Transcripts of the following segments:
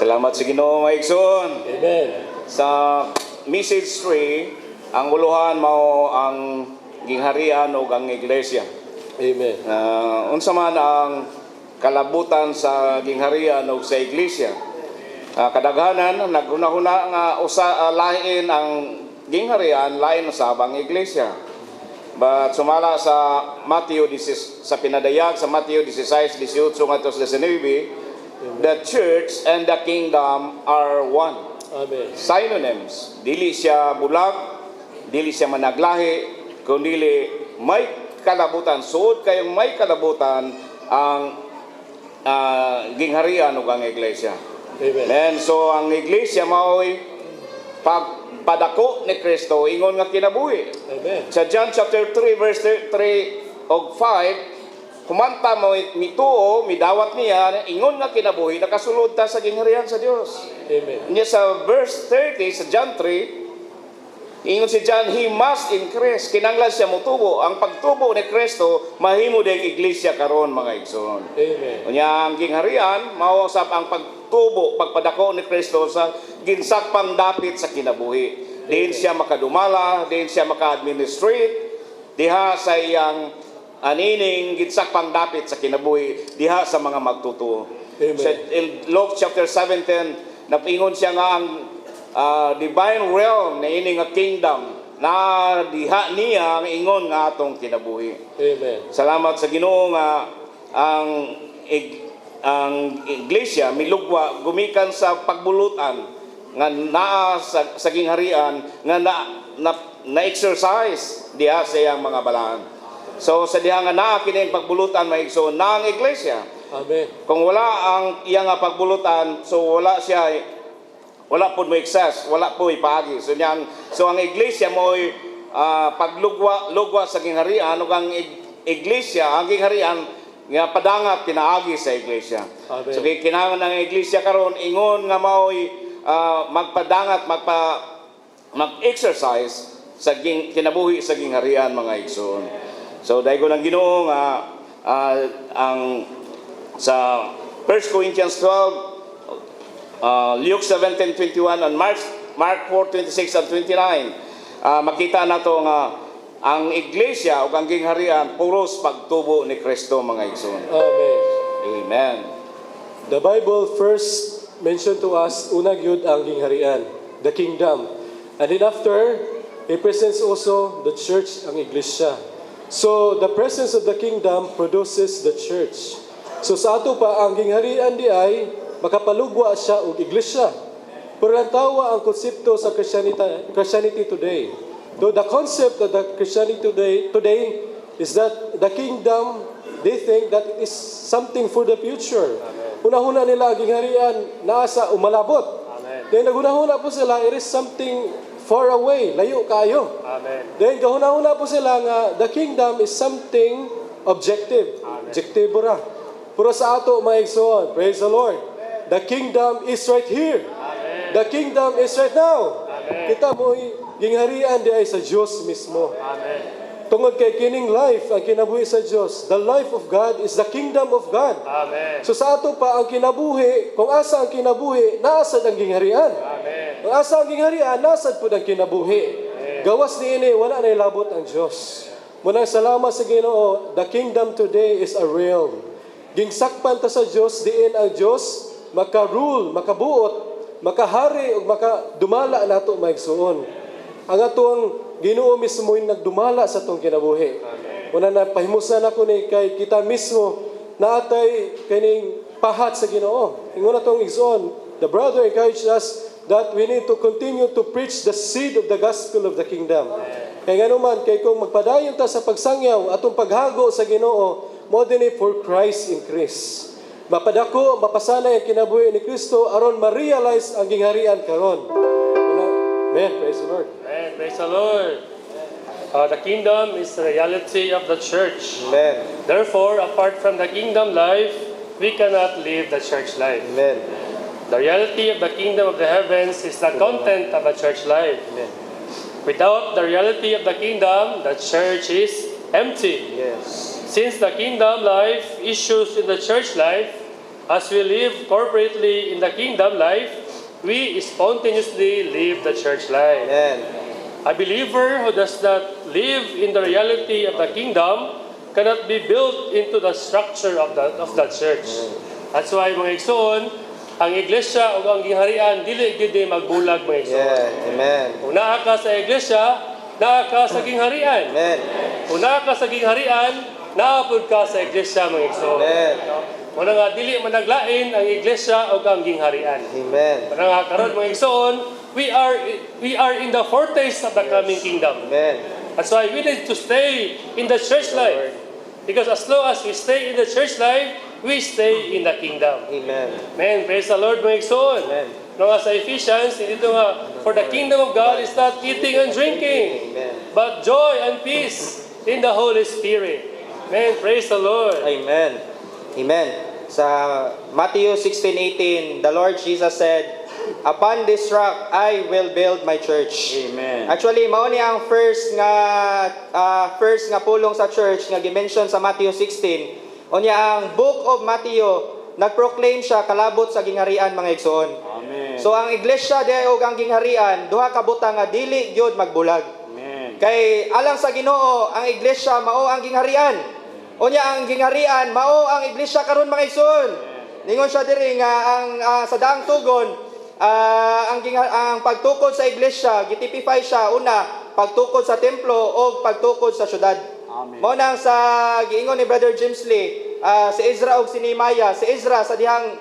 Salamat sa Ginoo, mga igsoon. Amen. Sa message 3, ang uluhan mao ang gingharian o ang iglesia. Amen. Unsa man ang kalabutan sa gingharian o sa iglesia. Kadaghanan naghuna-huna nga lain ang gingharian, lain sa ang iglesia. But sumala sa sa pinadayag sa Mateo 16:18 ngadto sa 19, the church and the kingdom are one. Amen. Synonyms. Dili siya bulag, dili siya managlahi, kundi may kalabutan. Suod kayong may kalabutan ang gingharian o ang iglesia. Amen. Amen. So ang iglesia mao'y pagpadako ni Kristo ingon nga kinabuhi. Amen. Sa John chapter 3 verse 3 og 5, kumanta mo mituo, midawat niya, ingon nga kinabuhi, nakasulod ta sa gingharian sa Dios. Amen. Niya sa verse 30 sa John 3, ingon si John, he must increase. Kinanglan siya mutubo. Ang pagtubo ni Kristo, mahimo ding iglesia karon, mga igsoon. Amen. Unya ang gingharian, mausap ang pagtubo, pagpadako ni Kristo sa ginsakpang dapit sa kinabuhi. Diin siya makadumala, diin siya maka-administrate, diha sa iyang anining ginsakpang dapit sa kinabuhi, diha sa mga magtutuo. Amen. Sa Luke chapter 17, napingon siya nga ang divine realm na ini nga kingdom na diha niya ang ingon nga atong kinabuhi. Amen. Salamat sa Ginoo nga ang iglesia milugwa gumikan sa pagbulutan nga naa sa gingharian nga na exercise diha sa iyang mga balaan. So sa diha nga naa kini pagbulutan maigsoon na ang iglesia. Amen. Kung wala ang iyang pagbulutan, so wala po mo excess, wala po ipagi. So ang iglesia mo ay paglugwa sa gingharian ug ang iglesia, ang gingharian nga padangat pinaagi sa iglesia. Amen. So kinahanglan ng iglesia karon ingon nga mao'y magpadangat, mag-exercise sa kinabuhi sa gingharian, mga igsoon. So dahil ko ng Ginoo nga ang sa 1 Corinthians 12, Luke 17:21 and Mark 4:26 and 29, makita nato nga ang iglesia o ang gingharian puros pagtubo ni Kristo, mga igsoon. Amen. Amen. The Bible first mentioned to us unang yun ang gingharian, the kingdom. And then after, it presents also the church, ang iglesia. So the presence of the kingdom produces the church. So sa ato pa ang gingharian di ay makapalugwa siya og iglesia. Pero lang tawa ang konsepto sa Christianity today. Though the concept of the Christianity today is that the kingdom, they think that it is something for the future. Hunahuna nila ang gingharian naa sa umalabot. Amen. Then naghunahuna po sila, it is something far away, layo kayo. Amen. Then kahuna-huna po sila nga the kingdom is something objective. Objektibo ra. Pero sa ato mga igsoon, praise the Lord. The kingdom is right here. Amen. The kingdom is right now. Amen. Kita mo gingharian di ay sa Diyos mismo. Amen. Tungod kay kining life ang kinabuhi sa Diyos. The life of God is the kingdom of God. Amen. So sa ato pa ang kinabuhi, kung asa ang kinabuhi, naasad ang gingharian. Amen. Kung asa ang gingharian, naasad po ang kinabuhi. Gawas ni ini, wala na ilabot ang Diyos. Munang salamat sa Ginoo, the kingdom today is a realm. Gingsakpan ta sa Diyos, diin ang Diyos, maka-rule, makabuot, makahari, o makadumala nato maigsuon. Ang atong Ginoo mismo yung nagdumala sa itong kinabuhi. Una na pahimusan ako ni kay kita mismo na atay kaning pahat sa Ginoo. Ingon na itong igsoon, the brother encouraged us that we need to continue to preach the seed of the gospel of the kingdom. Kaya nga naman, kay kung magpadayon ta sa pagsangyaw, atong paghago sa Ginoo, more than for Christ increase. Mapadako, mapasanay ang kinabuhi ni Kristo aron ma-realize ang gingharian karon. Amen. Praise the Lord. Amen. Praise the Lord. The kingdom is the reality of the church. Amen. Therefore, apart from the kingdom life, we cannot live the church life. Amen. The reality of the kingdom of the heavens is the content of a church life. Amen. Without the reality of the kingdom, the church is empty. Yes. Since the kingdom life issues in the church life, as we live corporately in the kingdom life, we spontaneously live the church life. Amen. A believer who does not live in the reality of the kingdom cannot be built into the structure of the church. That's why mga igsoon, ang iglesia o ang gingharian dili gyud ni magbulag mga igsoon. Yeah. Amen. Kung naa ka sa iglesia, naa ka sa gingharian. Amen. Kung naa ka sa gingharian, naa pud ka sa iglesia mga igsoon. Amen. Muna nga dili managlain ang iglesia o ang gingharian. Amen. Muna nga karon mga igsoon, we are in the foretaste of the coming kingdom. Amen. That's why we need to stay in the church life. Because as long as we stay in the church life, we stay in the kingdom. Amen. Amen. Praise the Lord, mga igsoon. Amen. No, nga sa Ephesians, dito nga, for the kingdom of God is not eating and drinking, Amen. but joy and peace in the Holy Spirit. Amen. Praise the Lord. Amen. Amen. Sa Matthew 16:18, the Lord Jesus said, "Upon this rock I will build my church." Amen. Actually, mao ni ang first nga pulong sa church nga gi-mention sa Matthew 16. Unya ang book of Matthew nagproclaim siya kalabot sa gingharian mga igsoon. Amen. So ang iglesia diay ug ang gingharian duha ka butang nga dili gyud magbulag. Amen. Kay alang sa Ginoo ang iglesia mao ang gingharian. Unya ang gingharian mao ang iglesia karon mga igsoon. Ningon siya diri nga ang sa daang tugon ang pagtukod sa iglesia gitipify siya una pagtukod sa templo o pagtukod sa syudad. Amen. Mao nang sa giingon ni Brother James Lee si Ezra ug si Nehemiah. Si Ezra sa dihang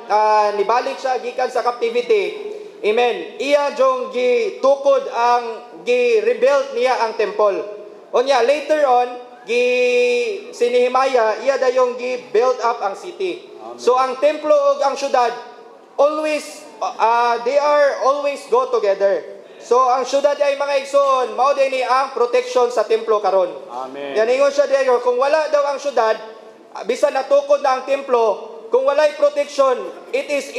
nibalik siya gikan sa captivity. Amen. Iya jong gitukod ang gi-rebuild niya ang temple. Unya later on si Nehemiah iya dayong gi-build up ang city. So ang templo ug ang syudad always they are always go together. So ang syudad ay mga igsoon mao din ni ang protection sa templo karon. Amen. Yan ingon siya diyo kung wala daw ang syudad bisan natukod na ang templo kung walay protection it is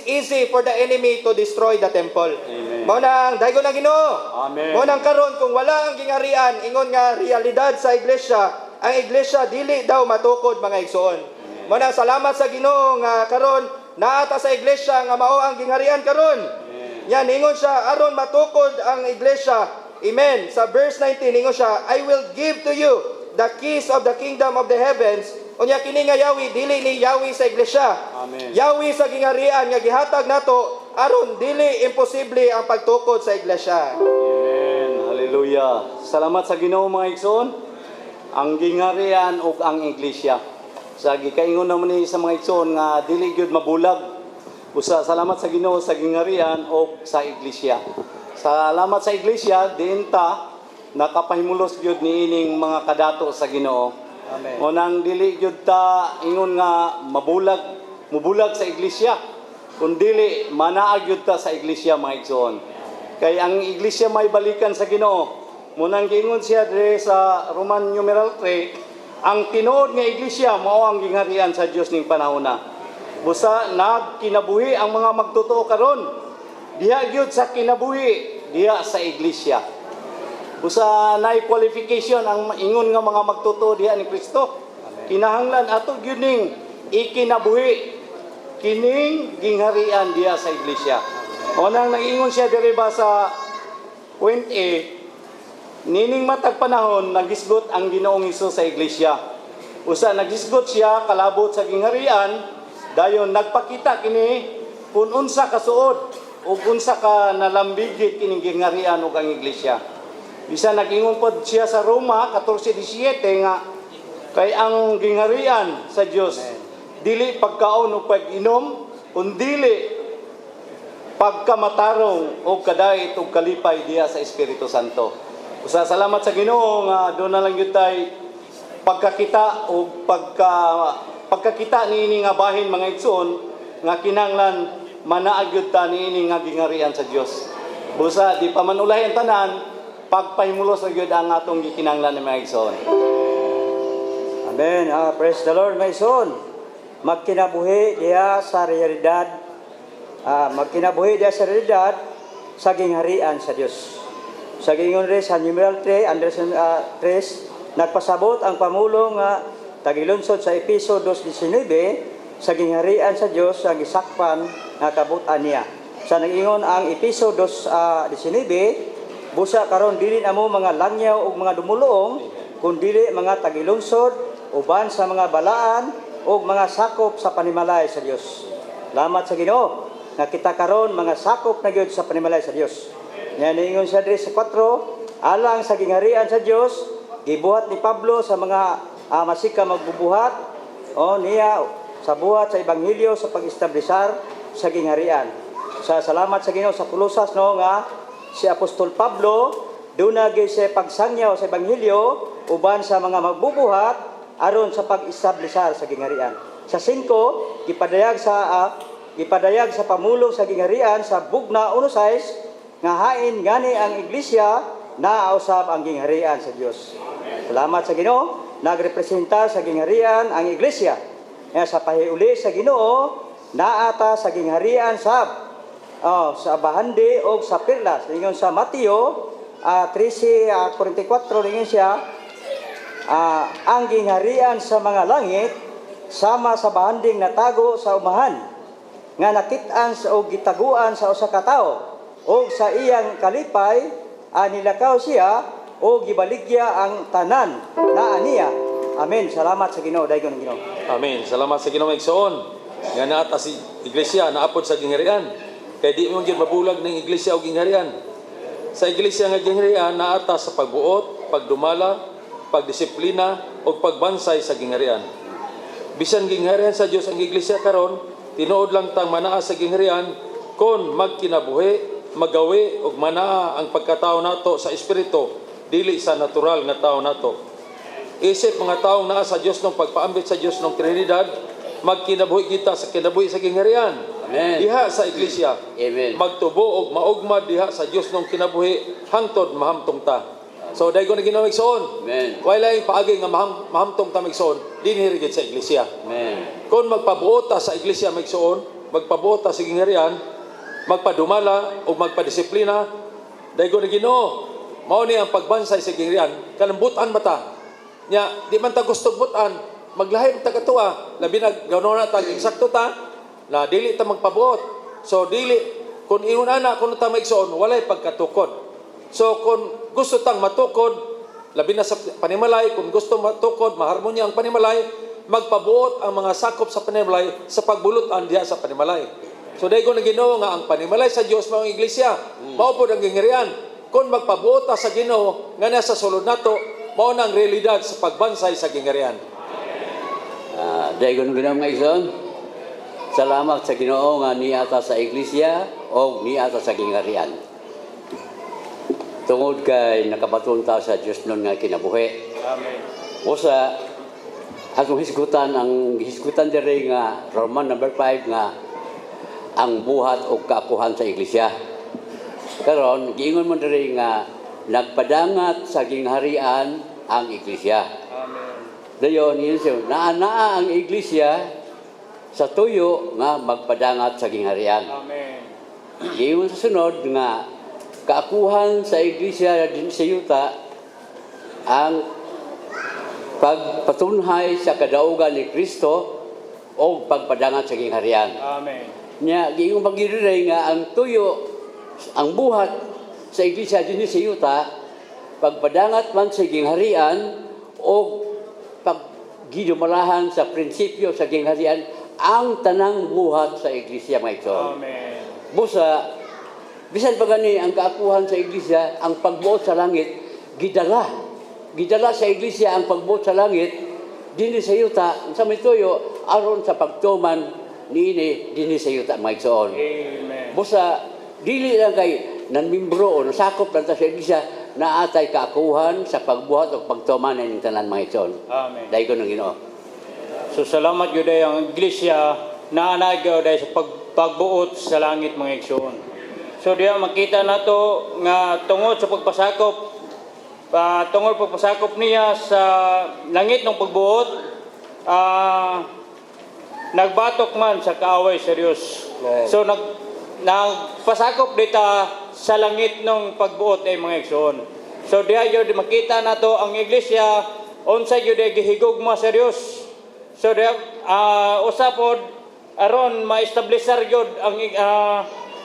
easy for the enemy to destroy the temple. Amen. Mao nang daygon na Ginoo. Amen. Mao nang karon kung wala ang gingharian ingon nga realidad sa iglesia ang iglesia dili daw matukod mga igsoon. Mao nang salamat sa Ginoo nga karon naata sa iglesia nga mao ang gingharian karon. Yan ingon siya aron matukod ang iglesia. Amen. Sa verse 19 ingon siya, I will give to you the keys of the kingdom of the heavens. Unya kini nga Yahweh dili ni Yahweh sa iglesia. Amen. Yahweh sa gingharian nga gihatag nato aron dili imposible ang pagtukod sa iglesia. Amen. Hallelujah. Salamat sa Ginoo mga igsoon. Ang gingharian ug ang iglesia. Sa gikaingon naman ni sa mga igsoon nga dili gyud mabulag. Usa salamat sa Ginoo sa gingharian ug sa iglesia. Salamat sa iglesia diin ta nakapahimulos gyud niining mga kadato sa Ginoo. Amen. Unang dili gyud ta ingon nga mubulag sa iglesia. Kun dili manaag gyud ta sa iglesia mga igsoon. Kay ang iglesia may balikan sa Ginoo. Munang giingon siya dire sa Roman numeral 3, ang tinuod nga iglesia mao ang gingharian sa Dios ning panahona. Busa nagkinabuhi ang mga magtotoo karon. Diha gyud sa kinabuhi, diha sa iglesia. Busa naay qualification ang ingon nga mga magtotoo diha ni Kristo. Kinahanglan ato gyud ning ikinabuhi kining gingharian diha sa iglesia. Unang nag-ingon siya diri ba sa point A, nining matag panahon nagisgot ang Ginoong Hesus sa iglesia. Usa nagisgot siya kalabot sa gingharian. Dayon nagpakita kini kung unsa ka suod o unsa ka nalambigit kining gingharian ug ang iglesia. Bisan nag-ingon pod siya sa Roma 14:17 nga kay ang gingharian sa Dios dili pagkaon o pag-inom kundi pagkamatarong o kadait o kalipay diha sa Espiritu Santo. Usa salamat sa Ginoo nga doon na lang gyud tay pagkakita o pagkakita niini nga bahin mga igsoon nga kinahanglan manaag gyud ta niini nga gingharian sa Dios. Busa di pa man ulahi ang tanan, pagpahimulos na gyud ang atong gikinahanglan ni mga igsoon. Amen. Praise the Lord, my son. Magkinabuhi diha sa realidad. Magkinabuhi diha sa realidad sa gingharian sa Dios. Sa gingon rin sa numeral 3, Anderson 3, nagpasabot ang pamulo nga tagilonsod sa Episo 2:19 sa gingharian sa Dios ang gisakpan nga kabut-an niya. Sa nag-ingon ang Episo 2:19, busa karon dili namo mga langyaw ug mga dumuluong, kundi mga tagilungsod uban sa mga balaan ug mga sakop sa panimalay sa Dios. Salamat sa Ginoo nga kita karon mga sakop na gyud sa panimalay sa Dios. Nya niingon siya diri sa 4, alang sa gingharian sa Dios, gibuhat ni Pablo sa mga masika magbubuhat niya sa buhat sa ebanghelyo sa pag-establisar sa gingharian. Sa salamat sa Ginoo sa pulusas nga si Apostol Pablo duna gyud siya pagsangyaw sa ebanghelyo uban sa mga magbubuhat aron sa pag-establisar sa gingharian. Sa 5, gipadayag sa pamulo sa gingharian sa Bugna 1:6 nga hain gani ang iglesia na usab ang gingharian sa Dios. Salamat sa Ginoo, nagrepresenta sa gingharian ang iglesia. Sa pahiuli sa Ginoo, naata sa gingharian sa bahandi o sa perlas. Ingon sa Mateo 13:44 ingon siya, ang gingharian sa mga langit sama sa bahanding natago sa umahan nga nakit-an o gitaguan sa usa ka tawo o sa iyang kalipay nilakaw siya o gibaligya ang tanan na aniya. Amen. Salamat sa Ginoo, daygon ang Ginoo. Amen. Salamat sa Ginoo igsoon. Nga naata si iglesia naapod sa gingharian. Kay di mo gyud mabulag ning iglesia o gingharian. Sa iglesia nga gingharian naata sa pagbuot, pagdumala, pagdisiplina o pagbansay sa gingharian. Bisan gingharian sa Dios ang iglesia karon, tinuod lang tang manaa sa gingharian kon magkinabuhi, magawi ug manaa ang pagkatao nato sa espiritu, dili sa natural nga tao nato. Isip mga taong naa sa Dios nung pagpaambit sa Dios ng Trinidad, magkinabuhi kita sa kinabuhi sa gingharian. Amen. Diha sa iglesia. Amen. Magtubo og maugmad diha sa Dios nung kinabuhi hangtod mahamtong ta. So daygon na Ginoo igsoon. Amen. Wala yung paagi nga mahamtong ta igsoon, dinhi gid sa iglesia. Amen. Kung magpabuota sa iglesia igsoon, magpabuota sa gingharian, magpadumala o magpadisiplina, daygon na Ginoo, mao ni ang pagbansay sa gingharian, kalambutan mata. Nya di man ta gusto butan, maglahib ta katua, labi na gawon na ta eksakto ta na dili ta magpabuot. So dili kun ingon ana kun ta maigsoon, walay pagkatukod. So kung gusto tang matukod, labi na sa panimalay, kung gusto matukod, maharmonya ang panimalay, magpabuot ang mga sakop sa panimalay sa pagbulutan diha sa panimalay. So daygon na Ginoo nga ang panimalay sa Dios mao ang iglesia, mao pod ang gingharian. Kung magpabuot sa Ginoo nga nasa sulod nato, mao nang realidad sa pagbansay sa gingharian. Daygon Ginoo mga igsoon. Salamat sa Ginoo nga niata sa iglesia o niata sa gingharian. Tungod kay nakabaton ta sa Dios nun nga kinabuhi. Amen. Usa atong hisgutan diri nga Roman number 5 nga ang buhat o kaapuhan sa iglesia. Karon giingon mo diri nga nagpadangat sa gingharian ang iglesia. Amen. Dayon yun siya, naa ang iglesia sa tuyo nga magpadangat sa gingharian. Amen. Giingon sa sunod nga kaapuhan sa iglesia din sa yuta ang pagpatunhay sa kadaugan ni Kristo o pagpadangat sa gingharian. Amen. Nya giingon pagdiri nga ang tuyo, ang buhat sa iglesia din sa yuta, pagpadangat man sa gingharian o paggidumalahan sa prinsipyo sa gingharian ang tanang buhat sa iglesia mga igsoon. Amen. Busa, bisan pa gani ang kaapuhan sa iglesia, ang pagbuot sa langit, gidala. Gidala sa iglesia ang pagbuot sa langit, dinhi sa yuta, sa may tuyo, aron sa pagtuman niini dinhi sa yuta mga igsoon. Amen. Busa, dili lang kay nanmimbro o nasakop lang ta sa iglesia, naatay kaakuhan sa pagbuhat o pagtuman ng tanan mga igsoon. Amen. Daygon ang Ginoo. So salamat gyud ang iglesia naanay gyud sa pagbuot sa langit mga igsoon. So diya makita nato nga tungod sa pagpasakop niya sa langit ng pagbuot, nagbatok man sa kaaway sa Dios. So nagpasakop dita sa langit ng pagbuot ay mga igsoon. So diya gyud makita nato ang iglesia unsay gyud gihigugma sa Dios So diha usapod aron ma-establishar gyud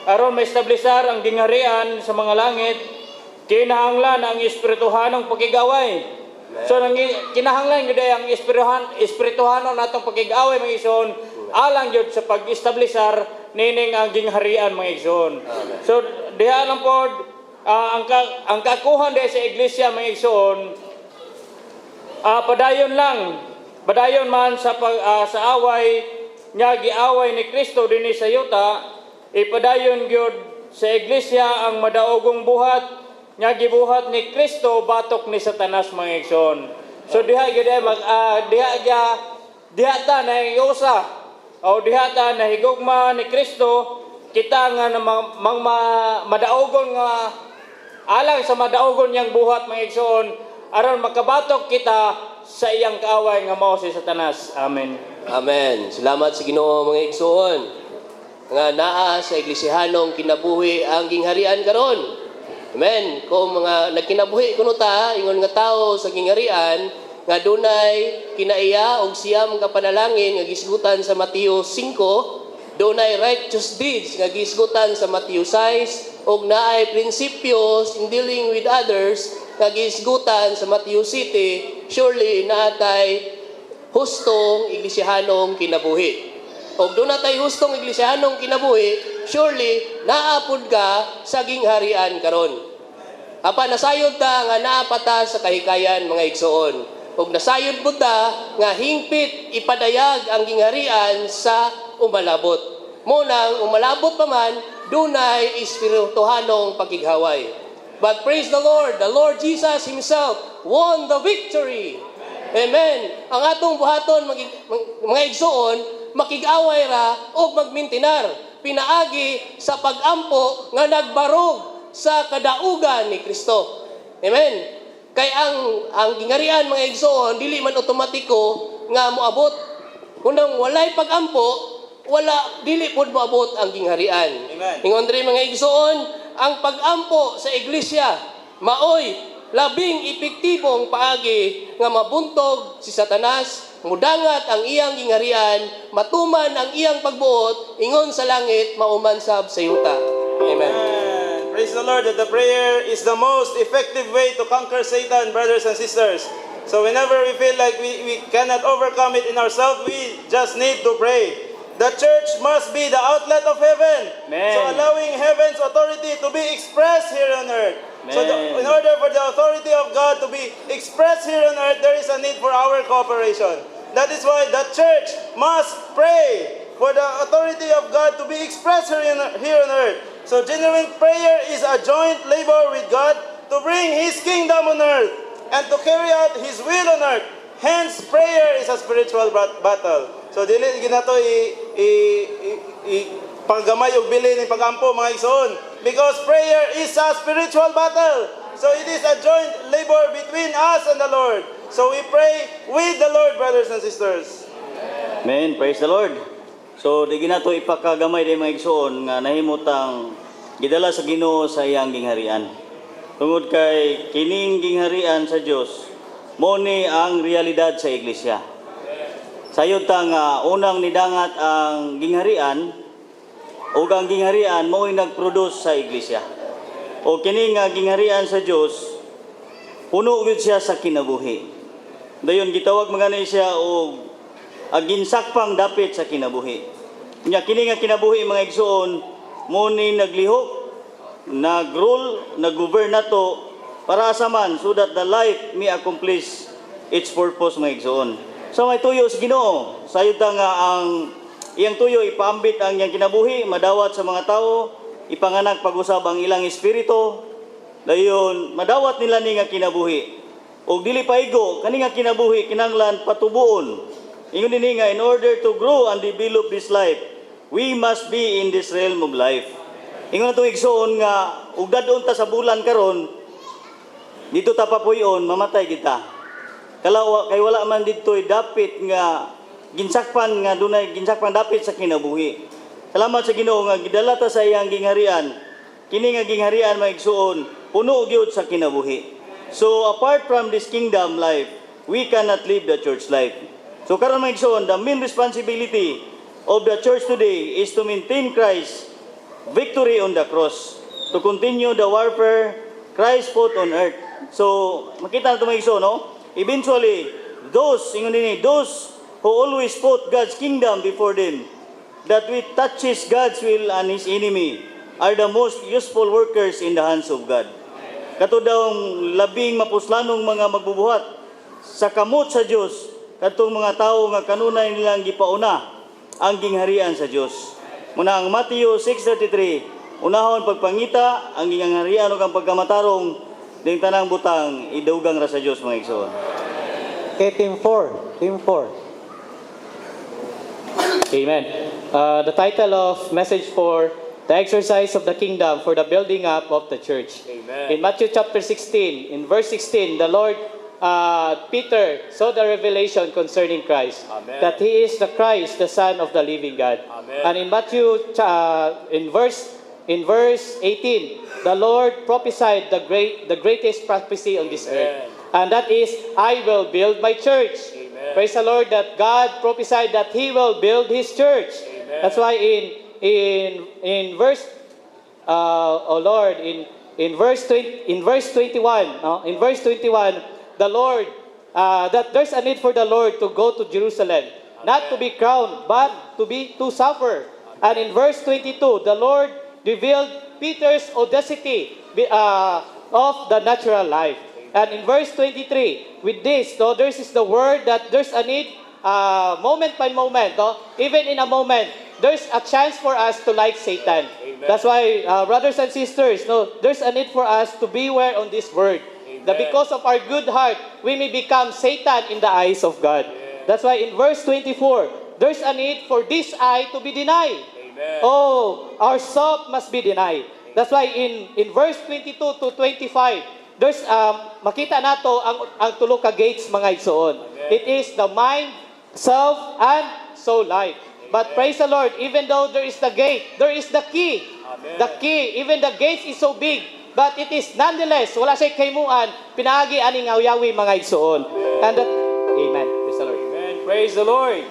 aron ma-establishar ang gingharian sa mga langit, kinahanglan ang espirituhanong pakigaway. So kinahanglan gyud ang espirituhanon natong pakigaway mga igsoon alang gyud sa pag-establishar nining ang gingharian mga igsoon. So diha lang pod ang kakuhan diha sa iglesia mga igsoon padayon man sa sa away nga giaway ni Kristo dinhi sa yuta, ipadayon gyud sa iglesia ang madaogong buhat nga gibuhat ni Kristo batok ni Satanas mga igsoon. So diha gyud diha ta na iusa o diha ta na higugma ni Kristo kita nga madaogon nga alang sa madaogon niyang buhat mga igsoon aron makabatok kita sa iyang kaaway nga mao si Satanas. Amen. Amen. Salamat sa Ginoo mga igsoon. Nga naa sa iglesihanong kinabuhi ang gingharian karon. Amen. Kung mga nagkinabuhi kuno ta ingon nga tawo sa gingharian nga dunay kinaiya og siyam ka panalangin nga gisgutan sa Mateo 5, dunay righteous deeds nga gisgutan sa Mateo 6 og naay prinsipyos in dealing with others nga gisgutan sa Mateo 7, surely naatay hustong iglesihanong kinabuhi. Og doon natay hustong iglesihanong kinabuhi, surely naapod ka sa gingharian karon. Apa nasayod ta nga naapata sa kahikayan mga igsoon. Og nasayod pud ta nga hingpit ipadayag ang gingharian sa umalabot. Munang umalabot pa man dunay espirituhanong pakighaway. But praise the Lord Jesus Himself won the victory. Amen. Ang atong buhaton mga igsoon makig-away ra o magmintinar pinaagi sa pag-ampo nga nagbarog sa kadaugan ni Kristo. Amen. Kay ang gingharian mga igsoon dili man otomatiko nga moabot. Kunang walay pag-ampo, dili pud moabot ang gingharian. Amen. Ingon diri mga igsoon, ang pag-ampo sa iglesia maoy labing epektibong paagi nga mabuntog si Satanas, mudangat ang iyang gingharian, matuman ang iyang pagbuot, ingon sa langit, maumansab sa yuta. Amen. Praise the Lord that the prayer is the most effective way to conquer Satan, brothers and sisters. So whenever we feel like we cannot overcome it in ourselves, we just need to pray. The church must be the outlet of heaven. Amen. So allowing heaven's authority to be expressed here on earth. So in order for the authority of God to be expressed here on earth, there is a need for our cooperation. That is why the church must pray for the authority of God to be expressed here on earth. So genuine prayer is a joint labor with God to bring His kingdom on earth and to carry out His will on earth. Hence, prayer is a spiritual battle. So dili ginato paggamay og bilin ng pagampo mga igsoon, because prayer is a spiritual battle. So it is a joint labor between us and the Lord. So we pray with the Lord, brothers and sisters. Amen. Praise the Lord. So di ginato ipakagamay day mga igsoon nga nahimutang gidala sa Ginoo sa iyang gingharian. Tungod kay kining gingharian sa Dios mo ni ang realidad sa iglesia. Sayod ta nga unang nidangat ang gingharian o ang gingharian mo'y nag-produce sa iglesia. O kini nga gingharian sa Dios puno gyud siya sa kinabuhi. Dayon gitawag magana siya og aginsakpang dapit sa kinabuhi. Nya kini nga kinabuhi mga igsoon mo ni naglihok, nag-rule, nag-govern nato para asaman so that the life may accomplish its purpose mga igsoon. So may tuyo sa Ginoo, sayod ta nga ang iyang tuyo ipaambit ang iyang kinabuhi, madawat sa mga tao, ipanganak pag-usab ang ilang espiritu, dayon madawat nila ni nga kinabuhi. Og dili paigo kani nga kinabuhi kinahanglan patubuon. Ingon ni nga in order to grow and develop this life, we must be in this realm of life. Ingon nato igsoon nga ug dadon ta sa bulan karon, dito ta papuyon mamatay kita. Kay wala man dito'y dapit nga ginsakpan nga dunay ginsakpan dapit sa kinabuhi. Salamat sa Ginoo nga gidala ta sa iyang gingharian. Kini nga gingharian maigsuon puno gyud sa kinabuhi. So apart from this kingdom life, we cannot live the church life. So karon mga igsoon, the main responsibility of the church today is to maintain Christ's victory on the cross, to continue the warfare Christ fought on earth. So makita nato mga igsoon, no? Eventually, those who always put God's kingdom before them, that which touches God's will and His enemy, are the most useful workers in the hands of God. Kato daw labing mapuslanong mga magbubuhat sa kamot sa Dios, katong mga tao nga kanunay nilang gipauna ang gingharian sa Dios. Muna ang Matthew 6:33, unahon pagpangita ang gingharian ug ang pagkamatarong ding tanang butang idugang ra sa Dios mga igsoon. Okay, team 4. Amen. The title of message for the exercise of the kingdom for the building up of the church. Amen. In Matthew chapter 16, in verse 16, the Lord Peter saw the revelation concerning Christ, Amen. that He is the Christ, the Son of the living God. Amen. And in Matthew, in verse 18, the Lord prophesied the greatest prophecy on this earth, and that is, I will build my church. Amen. Praise the Lord that God prophesied that He will build His church. Amen. That's why in verse in verse 21, the Lord that there's a need for the Lord to go to Jerusalem, not to be crowned, but to suffer. And in verse 22, the Lord revealed Peter's audacity of the natural life. And in verse 23, with this, this is the word that there's a need, moment by moment, even in a moment, there's a chance for us to like Satan. Amen. That's why, brothers and sisters, there's a need for us to beware on this word. That because of our good heart, we may become Satan in the eyes of God. That's why in verse 24, there's a need for this eye to be denied. Amen. Oh, our self must be denied. That's why in verse 22 to 25, there's makita nato ang tulo ka gates mga igsoon. It is the mind, self, and soul life. But praise the Lord, even though there is the gate, there is the key. Amen. The key, even the gate is so big, but it is nonetheless, wala siya kaymuan, pinaagi aning awyawi mga igsoon. And that, amen. Praise the Lord. Amen. Praise the Lord.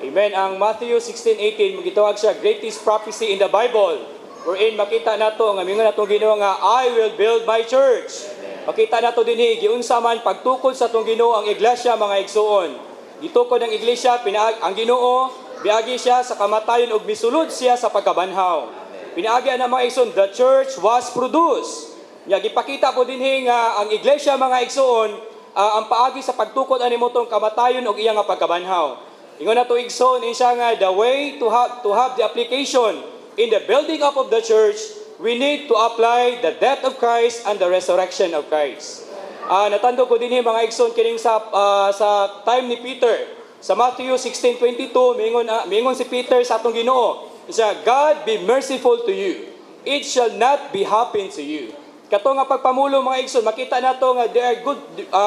Amen. Ang Matthew 16:18 magitawag siya greatest prophecy in the Bible. Wherein makita nato nga mingon natong Ginoo nga I will build my church. Makita nato dinhi giunsa man pagtukod sa atong Ginoo ang iglesia mga igsoon. Gitukod ang iglesia ang Ginoo biagi siya sa kamatayon ug misulod siya sa pagkabanhaw. Pinaagi na mga igsoon, the church was produced. Nya gipakita po dinhi nga ang iglesia mga igsoon ang paagi sa pagtukod ani motong kamatayon ug iyang pagkabanhaw. Ingon nato igsoon insya nga the way to have the application in the building up of the church, we need to apply the death of Christ and the resurrection of Christ. Natando ko dinhi mga igsoon kining sa time ni Peter. Sa Matthew 16:22 mingon si Peter sa atong Ginoo, siya, God be merciful to you. It shall not be happen to you. Kato nga pagpamulo mga igsoon, makita nato nga they are good.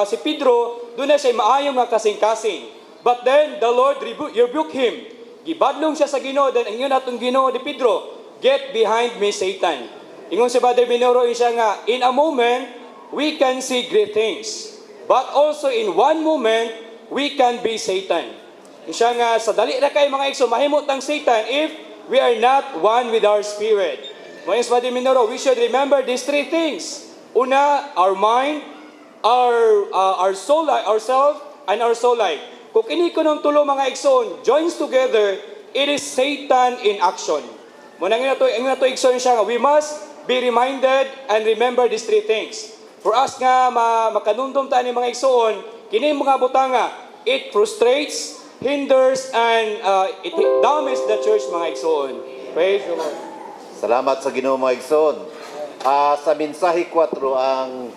Si Pedro doon na siya maayong nga kasing-kasing. But then the Lord rebuked him. Gibadlong siya sa Ginoo, then ingon natong Ginoo di Pedro, get behind me, Satan. Ingon si Brother Minoro siya nga, in a moment we can see great things, but also in one moment we can be Satan. Siya nga sa dali ra kay mga igsoon mahimot ang Satan if we are not one with our spirit. Mga Brother Minoro, we should remember these three things. Una, our mind, our soul, ourself, and our soul life. Kung kini ko ng tulo mga igsoon joins together, it is Satan in action. Muna nga to igsoon siya nga, we must be reminded and remember these three things. For us nga makanundom ta ni mga igsoon, kini mga butanga, it frustrates, hinders, and it damages the church mga igsoon. Praise the Lord. Salamat sa Ginoo mga igsoon. Sa mensahe 4 ang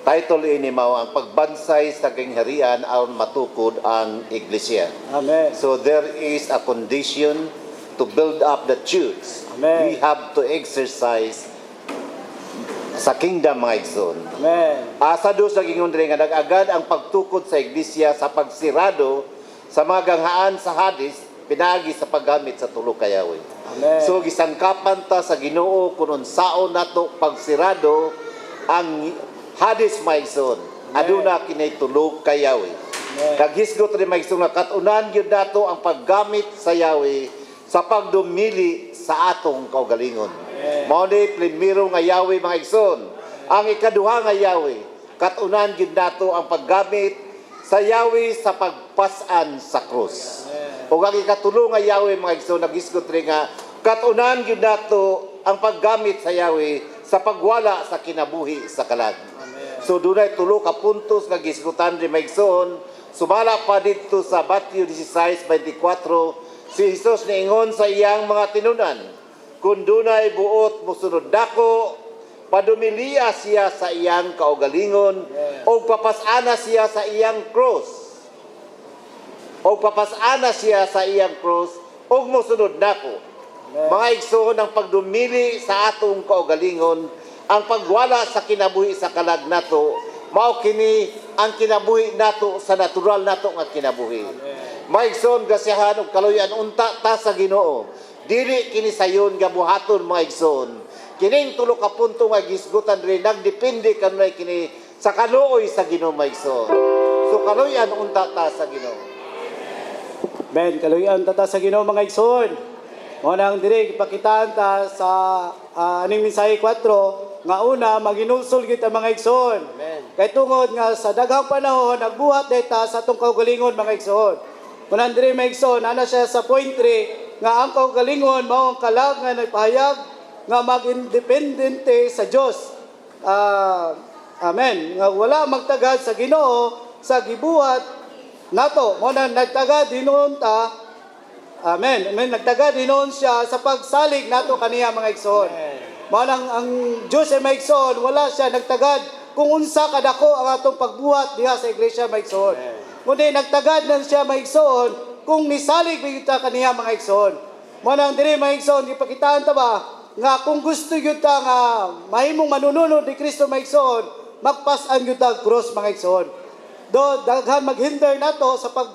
title ini mao ang pagbansay sa kingharian aron matukod ang iglesia. Amen. So there is a condition to build up the church. Amen. We have to exercise sa kingdom mga igsoon. Amen. Asa dos nagingon diri nga nag-agad ang pagtukod sa iglesia sa pagsirado sa mga ganghaan sa Hades pinaagi sa paggamit sa tulo ka Yahweh. Amen. So gisangkapan ta sa Ginoo kun unsaon nato pagsirado ang Hades mga igsoon. Aduna kinay tulo ka Yahweh. Naghisgot rin mga igsoon nga katunan gyud nato ang paggamit sa Yahweh sa pagdumili sa atong kaugalingon. Mao ni primero nga Yahweh mga igsoon. Ang ikaduha nga Yahweh, katunan gyud nato ang paggamit sa Yahweh sa pagpasan sa krus. O ang ikatulo nga Yahweh mga igsoon, naghisgot rin nga katunan gyud nato ang paggamit sa Yahweh sa pagwala sa kinabuhi sa kalag. So dunay tulo ka puntos nga gisgutan rin mga igsoon. Sumala pa dito sa Matthew 16:24, si Jesus niingon sa iyang mga tinunan, kung dunay buot mosunod nako, padumiliya siya sa iyang kaugalingon, o papasana siya sa iyang cross. O papasana siya sa iyang cross, o mosunod nako. Mga igsoon, ang pagdumili sa atong kaugalingon, ang pagwala sa kinabuhi sa kalag nato, mao kini ang kinabuhi nato sa natural nato nga kinabuhi. Maigsoon gasihan og kaluyan unta ta sa Ginoo. Dili kini sayon nga buhaton mga igsoon. Kining tulo ka punto nga gisgutan rin nagdepende kanunay kini sa kaluoy sa Ginoo mga igsoon. So kaluyan unta ta sa Ginoo. Men, kaluyan tata sa Ginoo mga igsoon. Mo nang diri ipakitaan ta sa aning mensahe 4 nga una maginulsol kita mga igsoon. Kay tungod nga sa daghang panahon nagbuhat dayta sa atong kaugalingon mga igsoon. Kunan diri mga igsoon ana siya sa point 3 nga ang kaugalingon mao ang kalag nga nagpahayag nga mag-independente sa Dios. Amen. Nga wala magtagad sa Ginoo sa gibuhat nato. Mo na nagtagad hinuon ta. Amen. Amen. Nagtagad hinuon siya sa pagsalig nato kaniya mga igsoon. Manang ang Diyos ay maigsoon, wala siya nagtagad kung unsa kadako ang atong pagbuhat diha sa iglesia maigsoon. Kundi nagtagad na siya maigsoon kung nisalig kita kaniya mga igsoon. Manang diri maigsoon gipakitaan ta ba nga kung gusto gyud ta nga mahimong manununod ni Kristo maigsoon, magpas-an gyud ta cross mga igsoon. Do daghan maghinder nato sa pag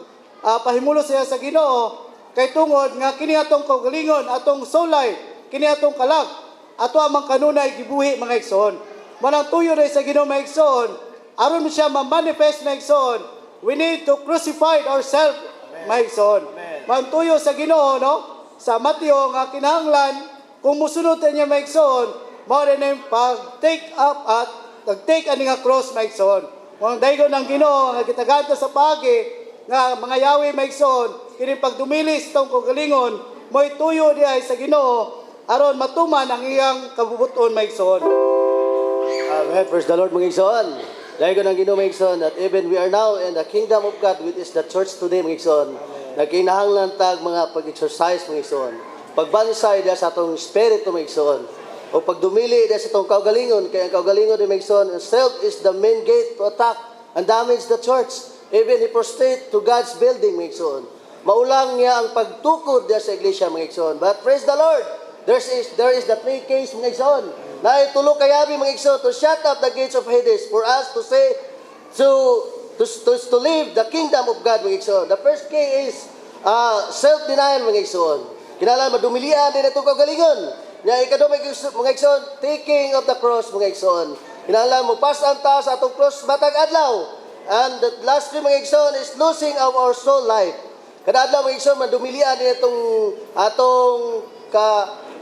pahimulo siya sa Ginoo kay tungod nga kini atong kaugalingon, atong solay, kini atong kalag ato amang kanunay gibuhi mga igsoon. Manang tuyo rin sa Ginoo mga igsoon, aron siya ma-manifest mga igsoon, we need to crucify ourselves mga igsoon. Manang tuyo sa Ginoo no, sa Mateo nga kinahanglan kung musunod niya mga igsoon, mao rin ang pag-take up at pag-take ani nga cross mga igsoon. Manang daygon ang Ginoo nga gitagadto sa pagi nga mga Yahweh mga igsoon, kini pagdumili sa tong kaugalingon, mo'y tuyo diay sa Ginoo aron matuman ang iyang kabubuton mga igsoon. Amen. Praise the Lord mga igsoon. Dahil ko ng Ginoo mga igsoon that even we are now in the kingdom of God which is the church today mga igsoon. Nagkinahanglan tag mga pag-exercise mga igsoon. Pagbansay diha sa atong espiritu mga igsoon. O pagdumili diha sa atong kaugalingon kay ang kaugalingon mga igsoon, self is the main gate to attack and damage the church. Even he prostrate to God's building mga igsoon. Maulang niya ang pagtukod diha sa iglesia mga igsoon. But praise the Lord. There is the three case mga igsoon. Na itulo kayabi mga igsoon to shut up the gates of Hades for us to say to live the kingdom of God mga igsoon. The first case is self-denial mga igsoon. Kinahanglan madumilian din itong kaugalingon. Nya ikado mga igsoon, taking of the cross mga igsoon. Kinahanglan mo pasan ta sa atong cross matag adlaw. And the last three mga igsoon is losing of our soul life. Kada adlaw mga igsoon madumilian din itong atong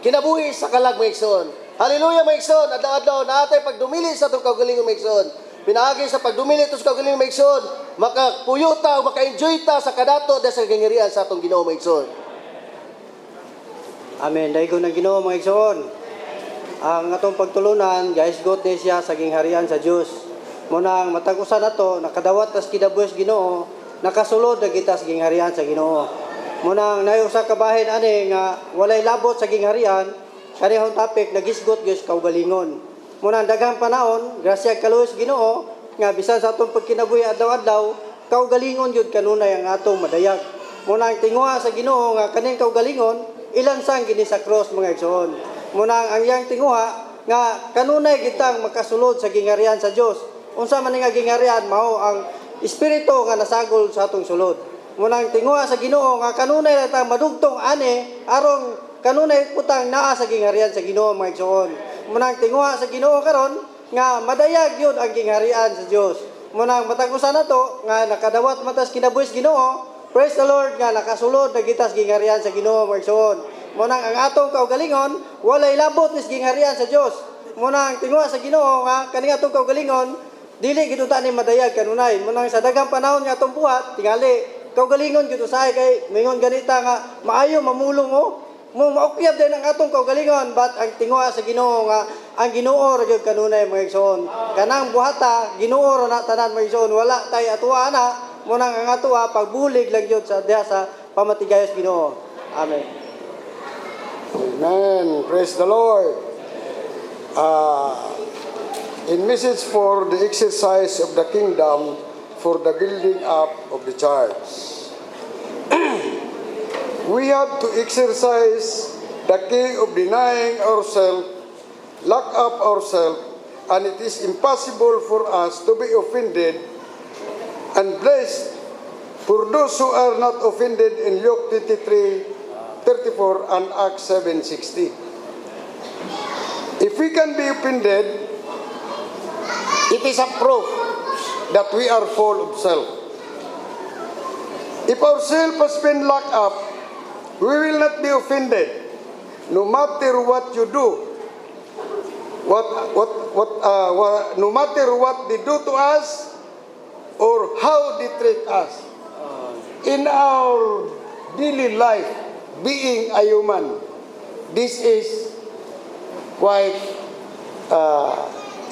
kinabuhi sa kalag mga igsoon. Hallelujah mga igsoon. Adlaw-adlaw naatay pagdumili sa atong kaugalingon mga igsoon. Pinaagi sa pagdumili sa kaugalingon mga igsoon, makapuyo ta o maka-enjoy ta sa kadato dahil sa kangirian sa atong Ginoo mga igsoon. Amen. Dahil ko ng Ginoo mga igsoon. Ang atong pagtulunan, guys, got ni siya sa gingharian sa Dios. Munang matag-usan nato, nakadawat tas kidabuhis Ginoo, nakasulod na kita sa gingharian sa Ginoo. Munang nayusa ka bahin ani nga walay labot sa gingharian, kanihong topic nagisgot gyud kaugalingon. Munang daghang panahon, grasya kaluoy sa Ginoo nga bisan sa atong pagkinabuhi adlaw-adlaw, kaugalingon gyud kanunay ang atong madayag. Munang tinguha sa Ginoo nga kaning kaugalingon ilansang gini sa cross mga igsoon. Munang ang iyang tinguha nga kanunay kitang makasulod sa gingharian sa Dios. Unsa man nga gingharian mao ang espiritu nga nasagol sa atong sulod. Munang tinguha sa Ginoo nga kanunay na tang madugtong ani aron kanunay putang naa sa gingharian sa Ginoo mga igsoon. Munang tinguha sa Ginoo karon nga madayag yun ang gingharian sa Dios. munang matag usa nato nga nakadawat matas kinabuhis Ginoo. Praise the Lord nga nakasulod na kita sa gingharian sa Ginoo mga igsoon. Munang ang atong kaugalingon walay labot nis gingharian sa Dios. Munang tingwa sa Ginoo nga kaning atong kaugalingon dili gid ta ni madayag kanunay. Munang sa daghang panahon nga atong buhat tingali kaugalingon gid usahay kay mingon ganita nga maayo mamulong mo maukyab din ang atong kaugalingon but ang tingwa sa Ginoo nga ang Ginoo ra gyud kanunay mga igsoon. Kanang buhata Ginoo ra na tanan mga igsoon wala tay atuwa na. Munang ang atuwa pagbulig lang yun sa diha sa pamatigayos Ginoo. Amen. Amen. Praise the Lord. In message for the exercise of the kingdom for the building up of the church. We have to exercise the key of denying ourselves, lock up ourselves, and it is impossible for us to be offended and blessed for those who are not offended in Luke 23:34 and Acts 7:60. If we can be offended, it is a proof that we are full of self. If our self has been locked up, we will not be offended, no matter what you do, no matter what they do to us, or how they treat us. In our daily life, being a human, this is quite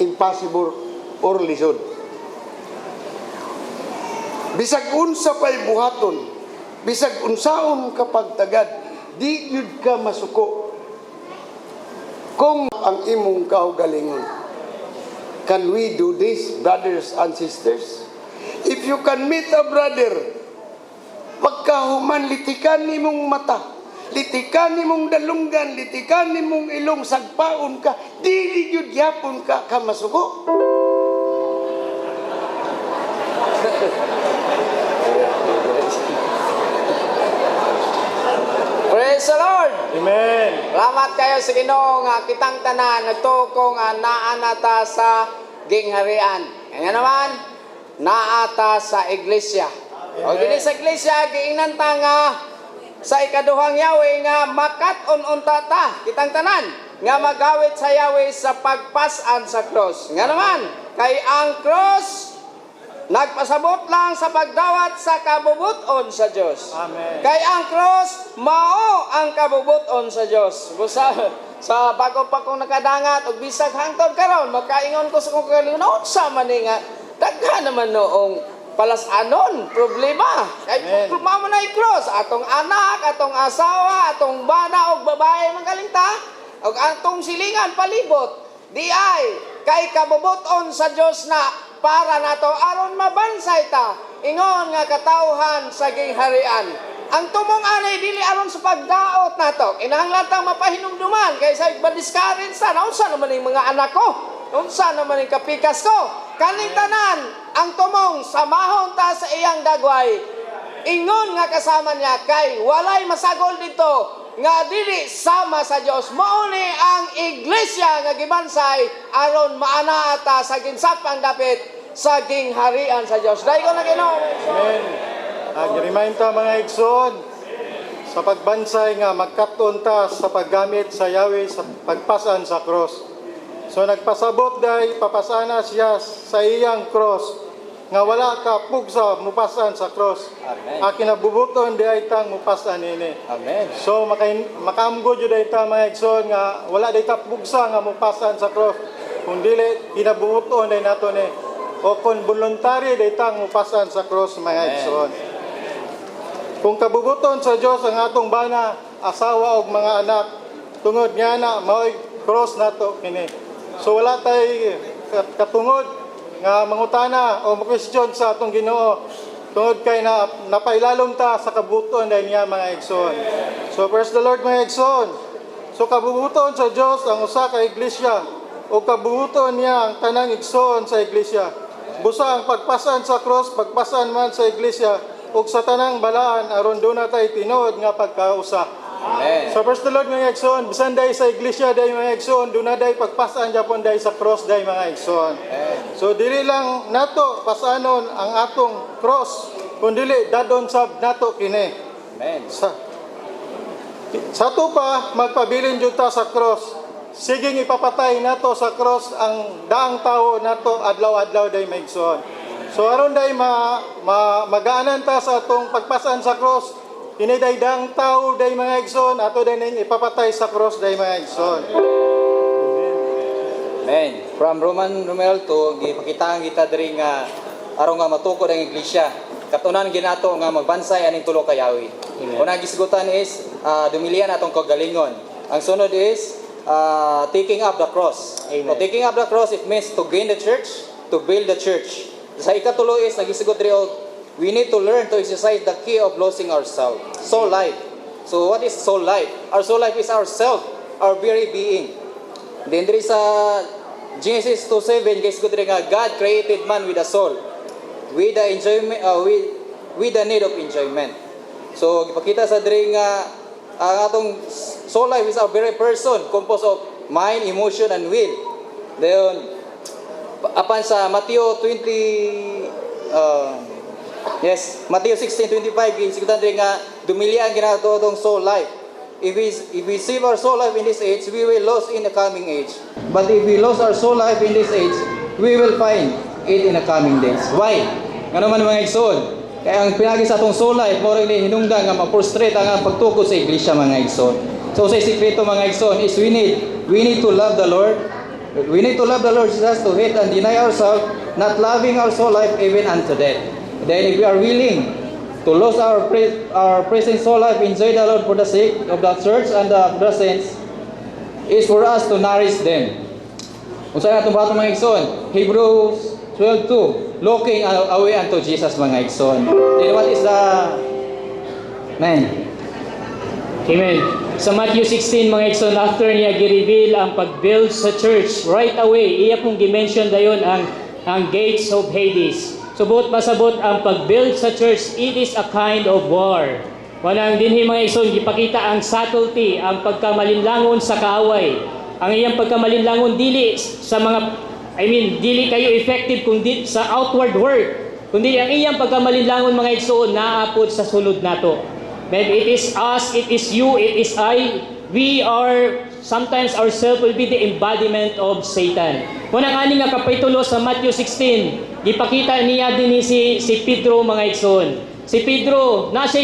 impossible or lisod. Bisag unsa pa'y buhaton, bisag unsaon kapag tagad, di yun ka masuko. Kung ang imong kaugalingon. Can we do this, brothers and sisters? If you can meet a brother, pagkahuman litikan nimong mata, litikan nimong dalunggan, litikan nimong ilong, sagpaon ka, dili yun yapon ka masuko. Praise the Lord. Amen. Salamat kayo sa Ginoo nga kitang tanan nagtuko nga naa nata sa gingharian. Nga naman naata sa iglesia. O dili sa iglesia giinanta nga sa ikaduhang Yahweh nga makat-on untata kitang tanan nga magawit sa Yahweh sa pagpasan sa cross. Nga naman kay ang cross nagpasabot lang sa pagdawat sa kabubuton sa Dios. Amen. Kay ang cross mao ang kabubuton sa Dios. Sa bago pa kong nakadangat og bisag hangtod karon makaingon ko sa kong kaliunaw sa man nga daghan naman noong palasanon problema. Kay problema na i-cross atong anak, atong asawa, atong bana og babae magalinta og atong silingan palibot. Di ay kay kabubuton sa Dios na para nato aron mabansay ta ingon nga katawhan sa gingharian. Ang tumong anay dili aron sa pagdaot nato kinahanglan tang mapahinumduman kay sa badiskarin sa unsa naman ning mga anak ko, unsa naman ning kapikas ko, kaning tanan ang tumong samahon ta sa iyang dagway ingon nga kasama niya kay walay masagol dito nga dili sama sa Dios. Mao ni ang iglesia nga gibansay aron maana ta sa ginsapang dapit sa gingharian sa Dios. Dai ko na Ginoo. Amen. Ag-remind ta mga igsoon sa pagbansay nga magkaton ta sa paggamit sa Yahweh sa pagpasan sa cross. So nagpasabot dai papasana siya sa iyang cross nga wala ka pugsa mupasan sa cross. Amen. Kinabubuton di ay tang mupasan ini. Amen. So makaamgo jud ay ta mga igsoon nga wala day ta pugsa nga mupasan sa cross. Kung dili kinabubuton day nato ni o kung voluntary day tang mupasan sa cross mga igsoon. Kung kabubuton sa Dios ang atong bana, asawa ug mga anak, tungod nga na mao'y cross nato kini. So wala tay katungod nga mangutana o makwestiyon sa atong Ginoo tungod kay napailalom ta sa kabubuton dahil niya mga igsoon. So praise the Lord mga igsoon. So kabubuton sa Dios ang usa ka iglesia o kabubuton niya ang tanang igsoon sa iglesia. Busa ang pagpasan sa cross, pagpasan man sa iglesia ug sa tanang balaan aron do na tay tinuod nga pagkausa. So first the Lord mga igsoon, bisan day sa iglesia day mga igsoon, doon na day pagpasaan Japon day sa cross day mga igsoon. So dili lang nato pasanon ang atong cross, kundi dadon sab nato kini. Amen. Sa to pa magpabilin jud ta sa cross. Siging ipapatay nato sa cross ang daang tao nato adlaw-adlaw day mga igsoon. So aron day magaanan ta sa atong pagpasaan sa cross. Kini day daang tao day mga igsoon ato day ning ipapatay sa cross day mga igsoon. Amen. From Roman numeral 2, gipakitaan kita diri nga aron nga matukod ang iglesia. Katunan ginato nga magbansay aning tulo ka yawi. Unang gisgutan is dumilian atong kagalingon. Ang sunod is taking up the cross. So taking up the cross, it means to gain the church, to build the church. Sa ikatulo is nagisigot diri we need to learn to exercise the key of losing ourselves. Soul life. So what is soul life? Our soul life is ourself, our very being. Then there is Genesis 2:7, guys, good rin nga, God created man with a soul, with the enjoyment, with the need of enjoyment. So ipakita sa diri nga ang atong soul life is our very person, composed of mind, emotion, and will. Then apan sa Matthew 16:25 gisigutan diri nga dumilian ginato atong soul life. If we save our soul life in this age, we will lose in the coming age. But if we lose our soul life in this age, we will find it in the coming days. Why? Ngano man mga igsoon? Kaya ang pinagi sa atong soul life mo rin hinungdan nga ma-frustrate ang pagtukod sa iglesia mga igsoon. So sa sikreto mga igsoon is we need to love the Lord. We need to love the Lord Jesus to hate and deny ourselves, not loving our soul life even unto death. Then if we are willing to lose our present soul life, enjoy the Lord for the sake of the church and the saints, is for us to nourish them. Kung saan itong bato mga igsoon, Hebrews 12:2, looking away unto Jesus mga igsoon. Then what is the... Amen. Sa Matthew 16 mga igsoon, after niya gi-reveal ang pag-build sa church, right away, iya pong gi-mention dayon ang gates of Hades. Subot pasabot ang pag-build sa church, it is a kind of war. Wanang dinhi mga igsoon, gipakita ang subtlety, ang pagkamalinlangon sa kaaway. Ang iyang pagkamalinlangon dili sa dili kayo effective kung di sa outward work. Kundi ang iyang pagkamalinlangon mga igsoon naapod sa sulod nato. Maybe it is us, it is you, it is I. We are, sometimes ourselves will be the embodiment of Satan. Munang ani nga kapitulo sa Matthew 16, gipakita niya din si Pedro mga igsoon. Si Pedro, na siya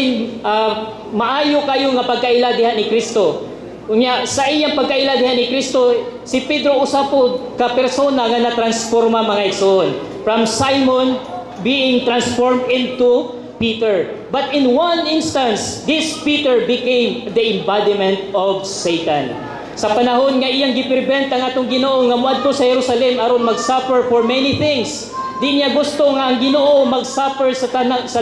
maayo kayo nga pagkaila diha ni Kristo. Unya sa iyang pagkaila diha ni Kristo, si Pedro usa po ka persona nga na-transforma mga igsoon. From Simon being transformed into Peter. But in one instance, this Peter became the embodiment of Satan. Sa panahon nga iyang giprevent ang atong Ginoo nga moadto sa Jerusalem aron mag-suffer for many things. Di niya gusto nga ang Ginoo mag-suffer sa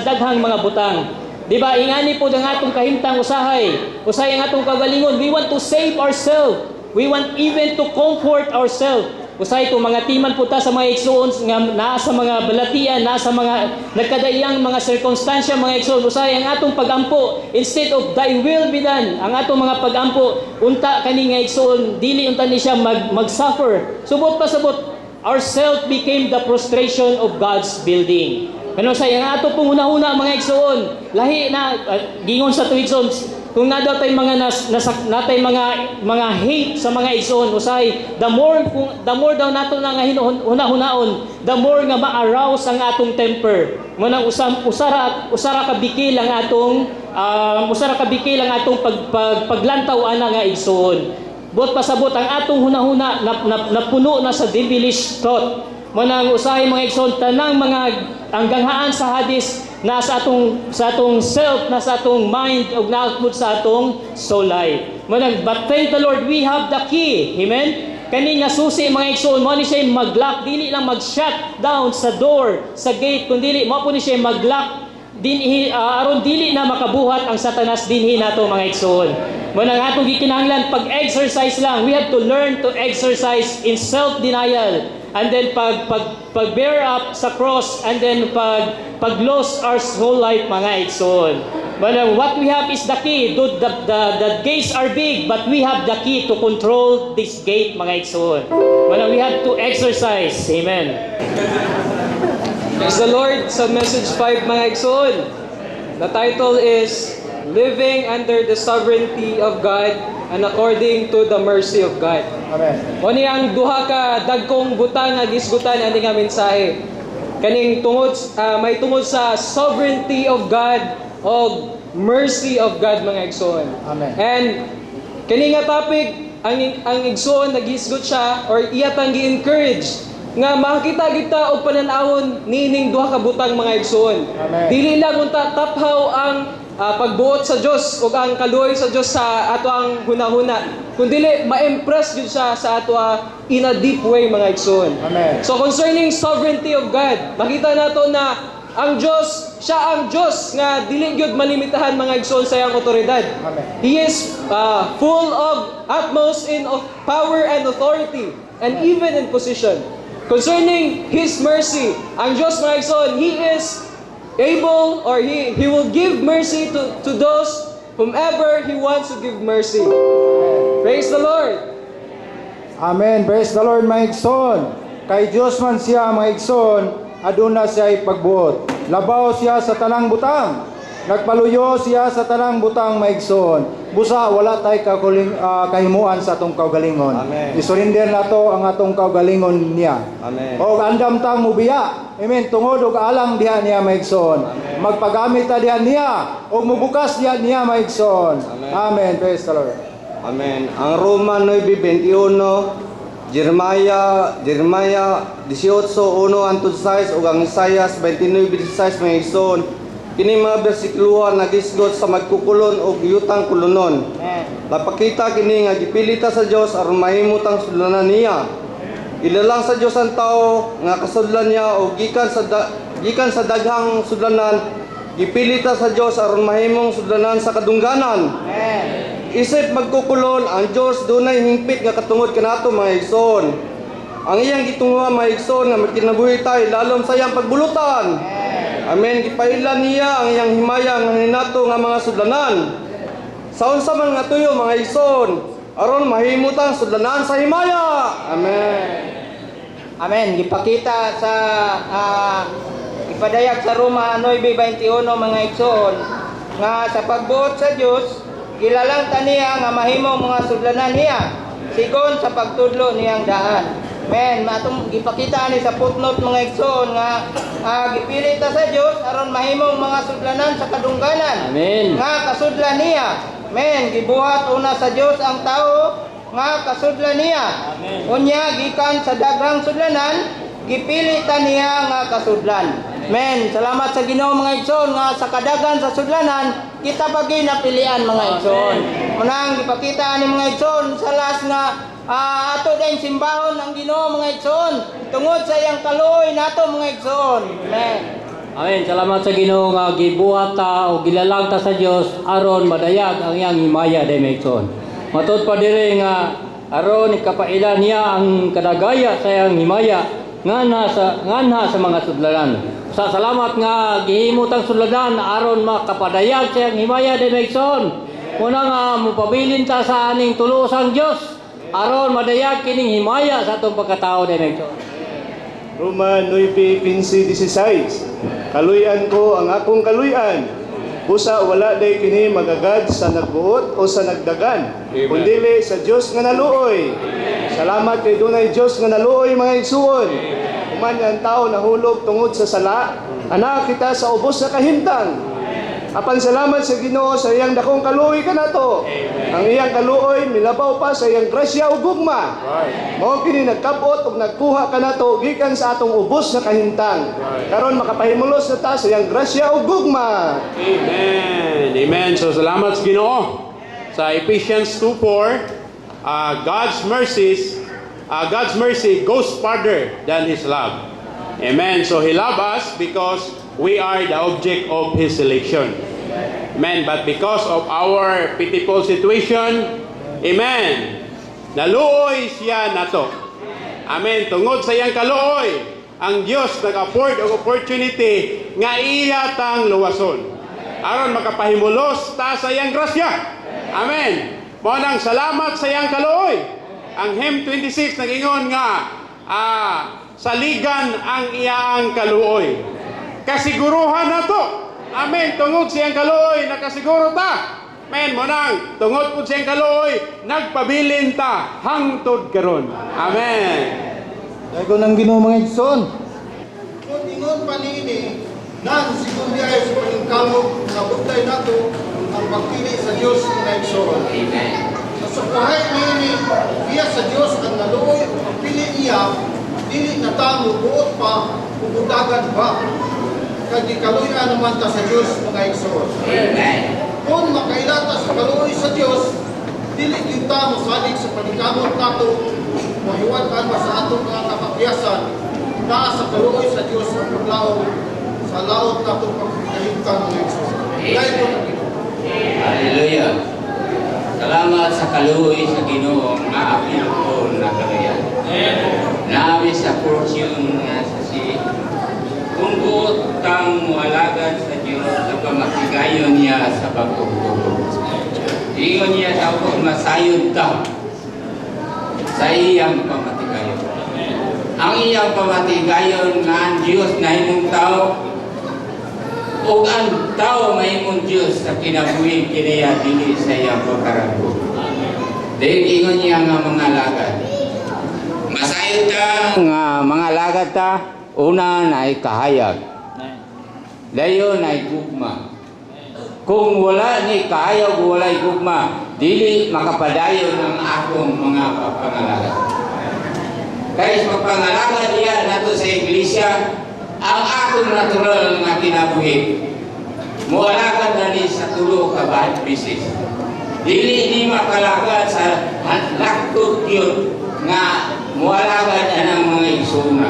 daghang mga butang. Di ba? Ingani po ang atong kahimtang usahay ang atong kagalingon. We want to save ourselves. We want even to comfort ourselves. Usahay kung mga timan po ta sa mga igsoon nga nasa mga balatian, nasa mga nagkadaiyang mga sirkunstansya mga igsoon, usahay ang atong pagampo, instead of thy will be done, ang atong mga pagampo, unta kani nga igsoon, dili unta ni siya mag-suffer. Subot pasabot, ourself became the prostration of God's building. Kano sa ang ato pong una-una mga igsoon, lahi na gingon sa tuig igsoon, kung nadaw tay mga natay mga hate sa mga igsoon, usay the more daw nato na nga hunahon, the more nga ma-arouse ang atong temper. Manang usara ka bikil ang atong paglantaw ana nga igsoon. Buot pasabot ang atong hunahuna napuno na sa devilish thought. Manang usahay mga igsoon, tanang mga ang ganghaan sa Hades nasa atong self, nasa atong mind ug naapod sa atong soul life. Manang but thank the Lord, we have the key. Amen. Kani nga susi mga igsoon, mo ni siya mag-lock, dili lang mag-shut down sa door, sa gate, kundi mo po ni siya mag-lock din aron dili na makabuhat ang Satanas dinhi nato mga igsoon. Manang atong gikinahanglan pag-exercise lang. We have to learn to exercise in self-denial. And then pag bear up sa cross, and then pag lost our whole life mga igsoon. what we have is the key. The gates are big, but we have the key to control this gate, mga igsoon. We have to exercise. Amen. Praise the Lord. Sa message 5 mga igsoon. The title is Living Under the Sovereignty of God and According to the Mercy of God. Amen. O niyang duha ka dagkong butang nga gisgutan ani nga mensahe. Kaning tungod may tungod sa sovereignty of God o mercy of God mga igsoon. Amen. And kini nga topic ang igsoon nagisgot siya or iya tang gi-encourage nga makita kita og pananawon niining duha ka butang mga igsoon. Amen. Dili lang unta taphaw ang pagbuot sa Dios ug ang kaluoy sa Dios sa ato ang hunahuna, kundi ma-impress gyud siya sa ato in a deep way mga igsoon. Amen. So concerning sovereignty of God, makita nato na ang Dios, siya ang Dios nga dili gyud malimitahan mga igsoon sa iyang otoridad. Amen. He is full of utmost in of power and authority and even in position. Concerning His mercy, ang Diyos mga igsoon, He is able or He will give mercy to those whomever He wants to give mercy. Praise the Lord! Amen. Praise the Lord, mga igsoon. Kay Diyos man siya, mga igsoon, aduna siya pagbuot. Labaw siya sa tanang butang. Nagpaluyo siya sa tanang butang, mga igsoon. Busa, wala tay kahimuan sa atong kaugalingon. Amen. Isurinder na to ang atong kaugalingon niya. Amen. O andam tang mubiya. Amen. Tungod og alang diha niya, mga igsoon. Magpagamit ta diha niya. O mubukas diha niya, mga igsoon. Amen. Praise the Lord. Amen. Ang Roma 9:21, Jeremiah 18:1 antod 6 ug ang Isaias 29:16 mga igsoon. Kini mga bersikulohan nagisgot sa magkukulon o giyutang kulonon. Napakita kini nga gipilita sa Dios aron mahimot ang sudlanan niya. Ilalang sa Dios ang tao nga kasudlan niya o gikan sa daghang sudlanan, gipilita sa Dios aron mahimong sudlanan sa kadungganan. Isip magkukulon ang Dios dunay hingpit nga katungod kanato mga igsoon. Ang iyang gitunguha mga igsoon nga magkinabuhi tayo lalom sa iyang pagbulutan. Amen. Gipailan niya ang iyang himaya nga hinato nga mga sudlanan. Sa unsa man nga tuyo mga igsoon, aron mahimutang sudlanan sa himaya. Amen. Amen. Gipakita sa ipadayag sa Roma 9:21 mga igsoon nga sa pagbuot sa Dios gilalang ta niya nga mahimong mga sudlanan niya sigon sa pagtudlo niyang daan. Amen. Matong gipakita ni sa footnote mga igsoon nga gipilit ta sa Dios aron mahimong mga sudlanan sa kadungganan. Amen. Nga kasudlan niya. Amen. Gibuhat una sa Dios ang tao nga kasudlan niya. Amen. Unya gikan sa daghang sudlanan gipilit ta niya nga kasudlan. Amen. Salamat sa Ginoo mga igsoon nga sa kadagan sa sudlanan kita pagi napilian mga igsoon. Munang gipakita ni mga igsoon sa last nga ato din simbahon ang Ginoo mga igsoon tungod sa iyang kaluoy nato mga igsoon. Amen. Amen. Salamat sa Ginoo nga gibuhat ta o gilalang ta sa Dios aron madayag ang iyang himaya day mga igsoon. Matud pa diri nga aron ikapailan niya ang kadagaya sa iyang himaya nganha sa mga sudlanan. Sa salamat nga gihimot ang sudlanan aron makapadayag sa iyang himaya day mga igsoon. Muna nga mupabilin ta sa aning tulusang Dios aron madayag kining himaya sa atong pagkatao day mga igsoon. Roma 9:15-16. Kaluyan ko ang akong kaluyan. Busa wala day kini magagad sa nagbuot o sa nagdagan. Kundili sa Dios nga naluoy. Salamat kay dunay Dios nga naluoy mga igsuon. Human ang tao nahulog tungod sa sala, ana kita sa ubos sa kahimtang. Apan salamat sa Ginoo sa iyang dakong kaluoy kanato. Ang iyang kaluoy milabaw pa sa iyang grasya ug gugma. Mao kini nagkabot ug nagkuha kanato gikan sa atong ubos sa kahimtang. Karon makapahimulos na ta sa iyang grasya ug gugma. Amen. Amen. So salamat sa Ginoo. Sa Ephesians 2:4, God's mercy goes farther than His love. Amen. So He loves us because we are the object of His election. Amen. But because of our pitiful situation, amen, naluoy siya nato. Amen. Tungod sa iyang kaluoy, ang Dios nag-afford og opportunity nga iya tang luwason. aron makapahimulos ta sa iyang grasya. Amen. Mao nang salamat sa iyang kaluoy. Ang hymn 26 nag-ingon nga saligan ang iyang kaluoy. Kasiguruhan nato. Amen. Tungod siyang kaluoy nakasiguro ta. Amen. Mo nang tungod pud siyang kaluoy nagpabilin ta hangtod karon. Amen. Dago nang Ginoo mga igsoon. Kung ingon pa niini, nan siguro ay sa paningkamot na butlay nato ang pagpili sa Dios mga igsoon. Amen. Sa buhay niini, iya sa Dios ang naluoy ang pagpili niya, dili na tamo buot pa ubudagan ba. Kag gikaluyan naman ta sa Dios mga igsoon. Amen. Kung makailata sa kaluoy sa Dios, dili gyud ta mosalig sa paningkamot nato, mahiwatan ba sa atong mga kapakyasan. Na sa kaluoy sa Diyos ang paglaom sa laot na itong pagkahintang ng Diyos. Dahil po na Ginoo. Hallelujah. Salamat sa kaluoy sa Ginoo nga apil ko na kalayan. Naami sa fortune nga sa si kung buot kang mualagan sa Diyos sa pamatigayon niya sa pagtutulog. Ingon niya sa ako masayod ka sa iyang pamatigayon. Ang iyang pamatigayon nga ang Diyos na himong tao o ang tao mahimong Diyos sa kinabuhi kinaya dili sa iyang pagkarago. Dahil ingon niya nga mga lagad. Masayod ka nga mga lagad ta, una na ay kahayag. Dayon ay gugma. Kung wala ni kahayag o wala ay gugma, dili makapadayon ang akong mga pangalaga. Kaya sa pangalaga niya nato sa iglesia, ang akong natural nga kinabuhi. Mualagan na ni sa tulo ka bad bisis. Dili ni makalaga sa laktod yun nga mualagan na ng mga isuna.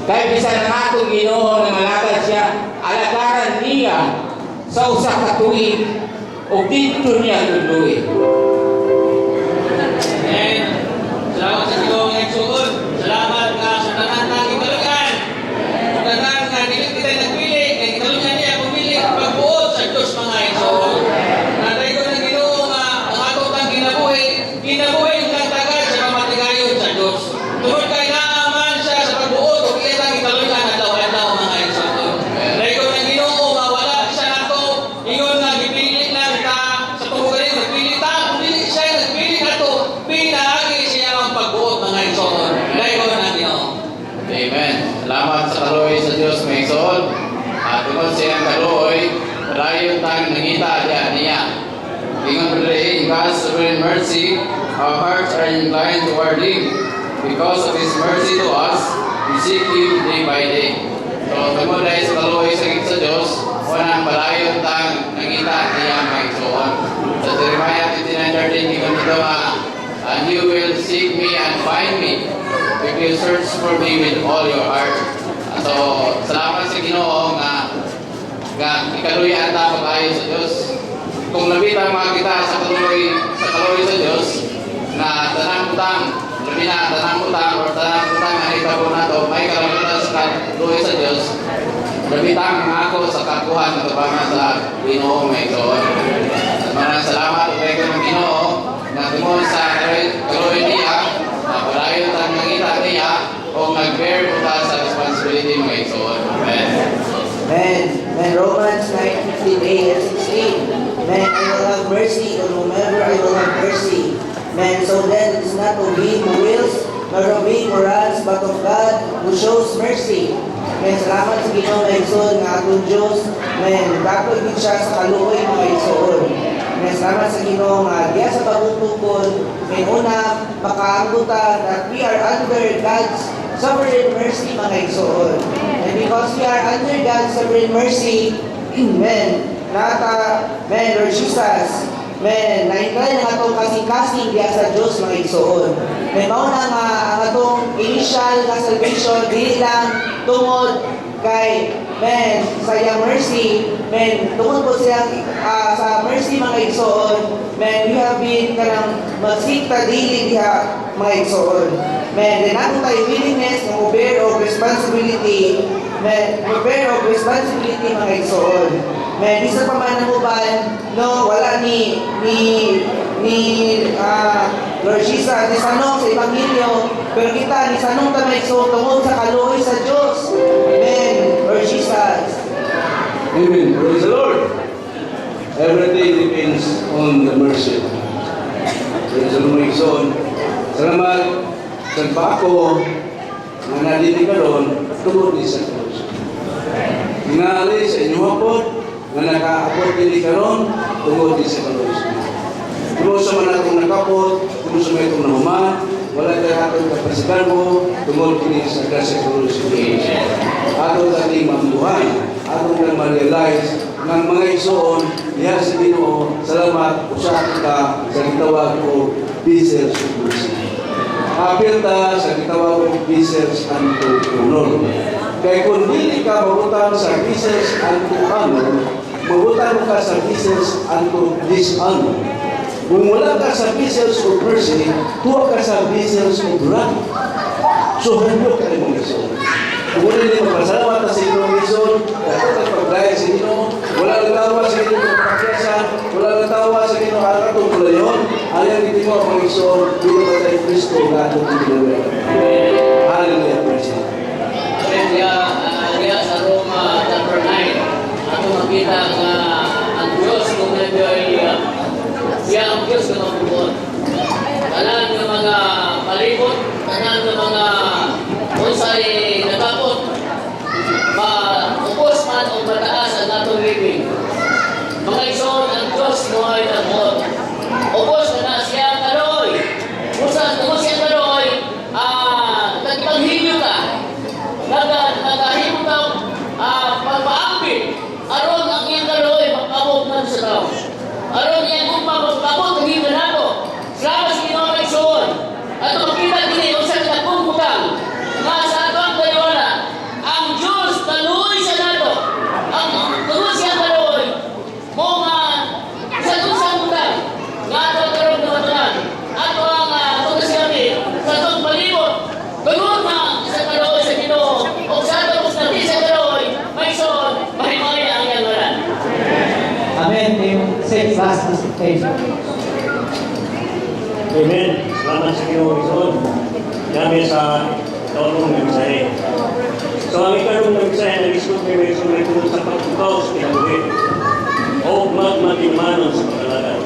Kaya bisan na atong Ginoo na malagad siya, alagaran niya sa usa ka tuig o dito niya tuluy. Salamat sa Ginoo nga igsoon. Salamat nga sa tanan ng ikalugan. Tanan nga dili kita nagpili, kay ikalugan niya pumili pagbuot sa Dios mga igsoon. Natay ko ng Ginoo nga ang ato tang kinabuhi ang tagad sa pamatigayon sa Dios. Tungod kay naaman siya sa pagbuot ug iya tang ikalugan adlaw-adlaw mga igsoon. Natay ko ng Ginoo nga wala siya nato ingon nga gipili lang ta sa tugurin nagpili ta kung dili siya nagpili nato pinaagi siya ang pagbuot mga igsoon. Natay ko ng Ginoo. Amen. Salamat sa kaluoy sa Diyos mga igsoon. At tungod siyang kaluoy, rayon tang nangita niya. Ingon rin, in God's sovereign mercy, our hearts are inclined toward Him. Because of His mercy to us, we seek Him day by day. So, tungod dahil sa kaluoy sa Diyos, unang malayon tang nangita niya mga igsoon. Sa Jeremiah 59:13, ingon dito and you will seek me and find me if you search for me with all your heart. So, salamat sa Ginoo nga ikaluyan ta pag-ayo sa Diyos. Kung nabitang mga kita sa kaluoy sa Diyos na tanang utang, labi na tanang utang o tanang utang na itabo na to, may kalabutan sa kaluoy sa Diyos, nabitang nga ako sa kakuhan na tabangan sa Ginoo may ito. Maraming salamat o kayo ng Ginoo na tungkol sa kaluoy niya, na palayo tang nangita niya o mag-bear po ta sa responsibility mga ito. Amen. Amen. Amen. Romans 9:15 and 16. Man, I will have mercy on whomever I will have mercy. Man, so then it is not of him who wills, nor of him who runs, but of God who shows mercy. Man, salamat sa Ginoo nga igsoon nga atong Diyos. Man, dapat din siya sa kaluoy mga igsoon. Man, salamat sa Ginoo nga diya sa pagtutukod. Man, una, makaanggutan that we are under God's sovereign mercy mga igsoon. And because we are under God's sovereign mercy, amen. Men, Lord Jesus, men, nainggay na atong kasing-kasing diya sa Diyos mga igsoon. Men, mauna nga ang atong initial na salvation, dili lang tungod kay, men, sa iyang mercy, men, tungod po siya sa mercy mga igsoon, men, we have been kanang magsikta dili diha mga igsoon. Men, din nato tayo willingness ng bear of responsibility, men, bear of responsibility mga igsoon. May bisa pa man ang uban, no, wala ni Lord Jesus, ni sanong sa Ebanghelyo, pero kita ni sanong tamay so tungod sa kaluoy sa Diyos. Amen, Lord Jesus. Amen. Praise the Lord. Everything depends on the mercy. Praise the Lord, my son. Salamat sa bako na nadinig karon tungod ni sa Diyos. Ngali sa inyo hapon nga nakaabot din karon tungod ni sa Diyos. Kung sa man atong nakapot, kung sa may itong nahuman, wala tayo atong kapasikan mo, tungod kini sa grasya ko sa Diyos. Atong ating mambuhay, atong kang ma-realize ng mga igsoon, diha sa Ginoo, salamat, usa kita sa gitawag ko, Pieces of Mercy. Apil ta sa gitawag ko, Pieces unto Honor. Kaya kung hindi ka mabutang sa Pieces unto Honor, mabutang ka sa Pieces unto Dishonor. Kung wala ka sa Pieces of Mercy, tuwa ka sa Pieces of Wrath. So, hanyok ka rin mga igsoon. Kung wala din magpasalamat sa inyong igsoon, dapat ang pagdaya sa inyo, wala nang tawa sa inyong pagkakyasan, wala nang tawa sa inyong alatong kulayon, ayaw hindi mo ang mga igsoon, dito ba tayo Kristo, gato ng Pilipinas. Hallelujah, praise God. Kaya sa Roma chapter 9, ato makita nga ang Diyos kung nandiyoy siya ang Diyos na magpupot. Tanan ng mga palibot, tanan ng mga unsay natapot, maupos man o mataas ang atong living. Mga igsoon, ang Diyos mo ay nagmot. Upos na siya ang karoy. Kung siya karoy, nagpanghilyo ka. Nagahimo ka pagpaambit. Aron ang iyang karoy, magpabot man sa tao. Aron iyang magpabot, ang iyong ganado. Salamat sa Ginoo mga igsoon. At makita din yung sa nagpumutang nga sa ato ang daywala. Ang Diyos taluoy sa nato. Ang taluoy siya karoy. Mo nga sa tusang mutang. Nga ato ang karoy na matunan. Ato ang pagkasiyami sa atong palibot. Ganun nga sa karoy sa Ginoo. O sa ato kung natin sa karoy, may son, mahimaya ang iyang ngalan. Amen. Say last participation. Amen. Salamat sa Ginoo Igsoon. Dami sa taong ng mensahe. So ang ikalong ng mensahe na isip may may tungkol sa pagtukaw sa kinabuhi o magmatimanon sa pagkalagan.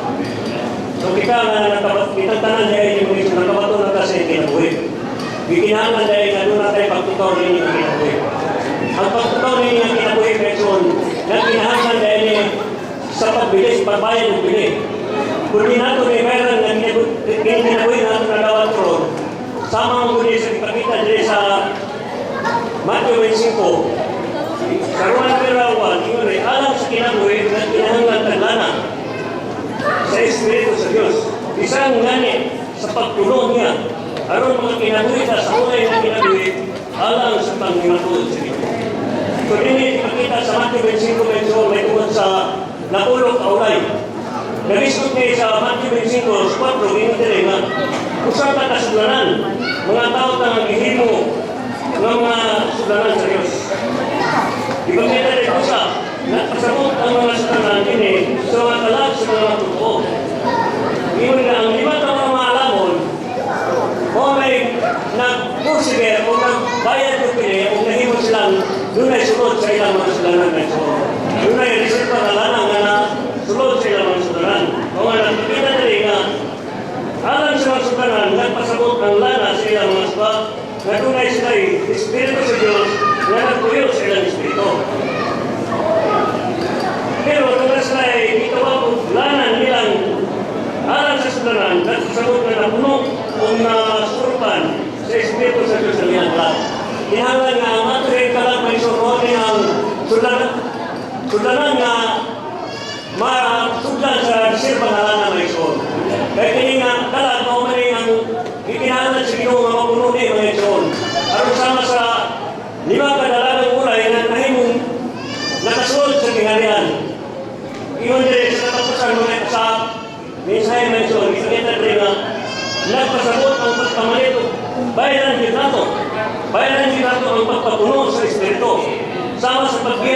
So kita nga kitang tanan dahil yung mga nakabato na kasi kinabuhi. Gikinangan dahil na doon natin pagtukaw ninyo ang kinabuhi. Ang pagtukaw ninyo ang kinabuhi Igsoon na kinahangan dahil sa pagbilis, pagbayad ng bili. Kung di nato may meron na kinabuhi nato na gawat ron, sama ang kundi sa ipakita dito sa Matthew 25, sa Roman Perawan, ingon ay alam sa kinabuhi na kinahanglan taglana sa Espiritu sa Diyos. Isang ngani sa pagpuno niya, aron mga kinabuhi na sa ulay na kinabuhi, alam sa panghimatulog sa Diyos. Kung hindi ipakita sa Matthew 25, may tungkol sa napulog kaulay. Narisot niya sa Matthew 25, 4, hindi nga, usang katasudlanan, mga tao na naghihimo ng mga sudlanan sa Diyos. Ipagkita rin ko sa, nagpasabot ang mga sudlanan ini sa mga talag sa mga totoo. Iyon na ang lima na mga alamon, o may nagpursiger o nagbayad ng pinay, o nahimo silang doon ay sunod sa ilang mga sudlanan na ito. Doon ay reserva na lanang na sulod sa ilang mga sudlanan. O nga nakikita na rin nga, alam sa mga sudlanan, nagpasabot ng lana sa ilang mga sudla, na doon ay sila Espiritu sa Diyos na nagtuyo sa ilang Espiritu. Pero doon na sila ay itawag lanan nilang alam sa sudlanan, nagpasabot na napuno o nasurupan sa Espiritu sa Diyos na niyangla. Kinahalan nga, matuloy ka lang may suruhin ang sudlanan nga masudlan sa sirpang halan na may son. Kaya kini nga, talag, maumaling ang ikinahalan sa Ginoo nga mapuno ni mga son. Aron sama sa lima kadalagang ulay na nahimong nakasunod sa tingharian. Iyon din sa katapusan mga sa mensahe mga son. Ikakita rin nga, nagpasabot ang pagkamalito. Bayaran din nato ang pagpapuno sa Espiritu. Sama sa pagkira